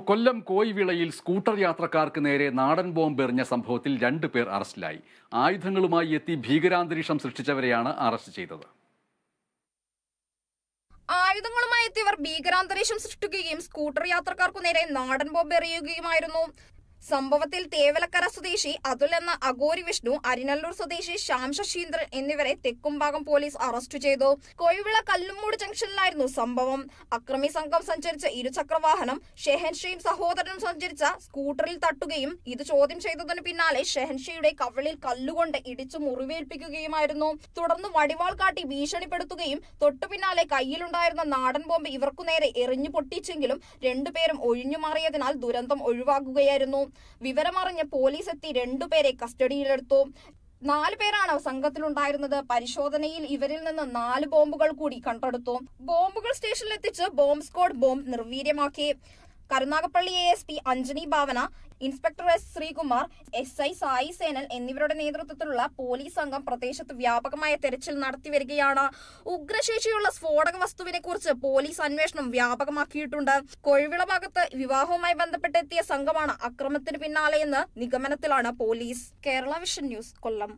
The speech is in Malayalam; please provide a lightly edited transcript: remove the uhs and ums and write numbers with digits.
കൊല്ലം കോയിവിളയിൽ സ്കൂട്ടർ യാത്രക്കാർക്ക് നേരെ നാടൻ ബോംബ് എറിഞ്ഞ സംഭവത്തിൽ 2 പേർ അറസ്റ്റിലായി. ആയുധങ്ങളുമായി എത്തി ഭീകരാന്തരീക്ഷം സൃഷ്ടിച്ചവരെയാണ് അറസ്റ്റ് ചെയ്തത്. ആയുധങ്ങളുമായി എത്തിയവർ ഭീകരാന്തരീക്ഷം സൃഷ്ടിക്കുകയും സ്കൂട്ടർ യാത്രക്കാർക്കു നേരെ നാടൻ ബോംബ് എറിയുകയുമായിരുന്നു. സംഭവത്തിൽ തേവലക്കര സ്വദേശി അതുൽ എന്ന അഗോരി വിഷ്ണു, അരിനല്ലൂർ സ്വദേശി ശ്യാം ശശീന്ദ്രൻ എന്നിവരെ തെക്കുംഭാഗം പോലീസ് അറസ്റ്റ് ചെയ്തു. കോയിവിള കല്ലുമൂട് ജംഗ്ഷനിലായിരുന്നു സംഭവം. അക്രമി സംഘം സഞ്ചരിച്ച ഇരുചക്രവാഹനം ഷെഹൻഷയും സഹോദരനും സഞ്ചരിച്ച സ്കൂട്ടറിൽ തട്ടുകയും ഇത് ചോദ്യം ചെയ്തതിനു പിന്നാലെ ഷെഹൻഷയുടെ കവിളിൽ കല്ലുകൊണ്ട് ഇടിച്ചു മുറിവേൽപ്പിക്കുകയുമായിരുന്നു. തുടർന്ന് വടിവാൾ കാട്ടി ഭീഷണിപ്പെടുത്തുകയും തൊട്ടുപിന്നാലെ കയ്യിലുണ്ടായിരുന്ന നാടൻ ബോംബ് ഇവർക്കു നേരെ എറിഞ്ഞു പൊട്ടിച്ചെങ്കിലും 2 പേരും ഒഴിഞ്ഞുമാറിയതിനാൽ ദുരന്തം ഒഴിവാക്കുകയായിരുന്നു. വിവരമറിഞ്ഞ് പോലീസ് എത്തി 2 പേരെ കസ്റ്റഡിയിലെടുത്തു. 4 പേരാണ് സംഘത്തിലുണ്ടായിരുന്നത്. പരിശോധനയിൽ ഇവരിൽ നിന്ന് 4 ബോംബുകൾ കൂടി കണ്ടെടുത്തു. ബോംബുകൾ സ്റ്റേഷനിലെത്തിച്ച് ബോംബ് സ്ക്വാഡ് ബോംബ് നിർവീര്യമാക്കി. Karunagappally ASP Anjani Bhavana, inspector S Sreekumar, SI Sai സേനൽ എന്നിവരുടെ നേതൃത്വത്തിലുള്ള പോലീസ് സംഘം പ്രദേശത്ത് വ്യാപകമായ തെരച്ചിൽ നടത്തിവരികയാണ്. ഉഗ്രശേഷിയുള്ള സ്ഫോടക വസ്തുവിനെ കുറിച്ച് പോലീസ് അന്വേഷണം വ്യാപകമാക്കിയിട്ടുണ്ട്. കോഴിവിള ഭാഗത്ത് വിവാഹവുമായി ബന്ധപ്പെട്ടെത്തിയ സംഘമാണ് അക്രമത്തിന് പിന്നാലെയെന്ന് നിഗമനത്തിലാണ് പോലീസ്. കേരള വിഷൻ ന്യൂസ്, കൊല്ലം.